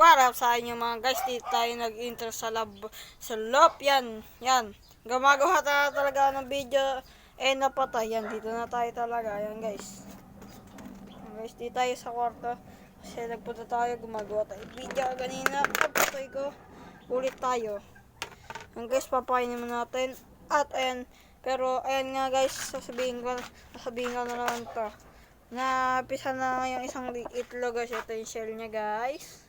Para sa inyo mga guys, dito tayo nag-intro sa loob, yan. Gumagawa tayo talaga ng video, napatay, yan, dito na tayo talaga, yan guys. Yan guys, dito tayo sa kwarto, kasi nagpunta tayo, gumagawa tayo video kanina, kapatay ko, ulit tayo. Yan guys, papainin natin, at ayan, pero ayan nga guys, sasabihin ko na naman to. Napisa na yung isang itlog guys, ito yung shell niya guys.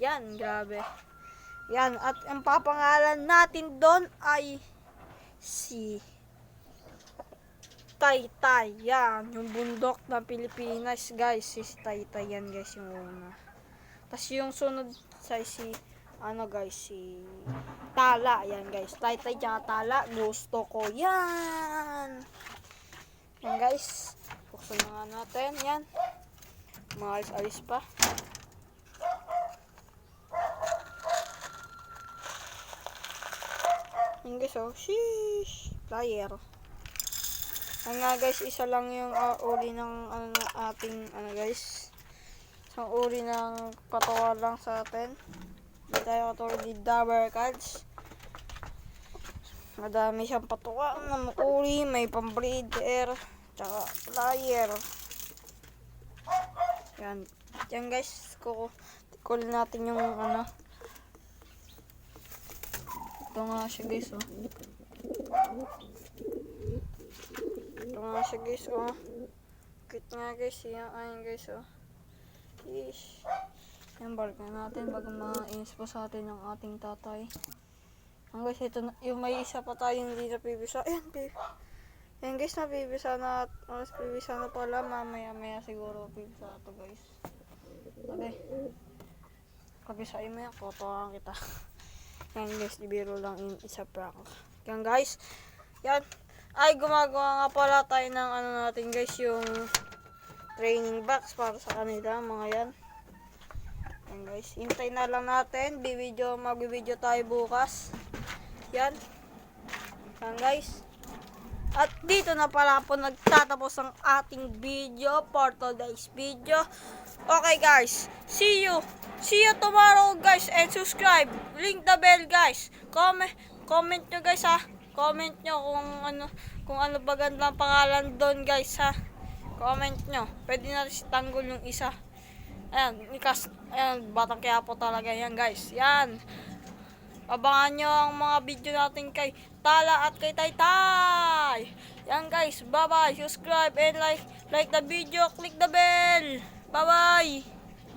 Yan, grabe. Yan, at ang papangalan natin doon ay si Taytay. Yan, yung bundok ng Pilipinas, guys. Si Taytay yan, guys, yung una. Tapos yung sunod sa si Tala. Yan, guys. Taytay tsaka Tala. Gusto ko yan. Yan, guys. Buksan na nga natin. Yan. Mga alis-alis pa. Yan guys, oh, sheesh, flyer. Yan nga guys, isa lang yung uri ng ating guys. Isang uri ng patawa lang sa atin. Hindi tayo katulad ni Dabber Cards. Madami siyang patuwa ng uri, may pambreeder, tsaka flyer. Yan. Yan guys, kukunin natin yung ito nga siya guys, oh. Ito nga siya guys, oh. Cute nga guys, yan, ayun guys, oh. Ish. Yan, balik na natin bago ma-ins pa sa atin ng ating tatay. Ang guys, ito na, yung may isa pa tayong hindi napibisa. Ayan, yan guys, napibisa na, pibisa na pala, mamaya siguro pibisa ito guys. Okay. Pabisain mo yan, kotohan kita. Yan guys, ibiro lang yung isa prank. Yan guys, yan. Ay, gumagawa nga pala tayo ng natin guys, yung training box para sa kanila, mga yan. Yan guys, hintay na lang natin, mag-video tayo bukas. Yan. Yan guys. At dito na pala po nagtatapos ang ating video for today's video. Okay guys, see you tomorrow guys, and subscribe, link the bell guys, comment nyo guys ha, comment nyo kung ano ba gandang pangalan doon guys ha, comment nyo, pwede na rin tanggol yung isa, ayan, Batang Quiapo talaga yan guys, yan, abangan nyo ang mga video natin kay Tala at kay Taytay, yan guys, bye bye, subscribe and like the video, click the bell, bye bye.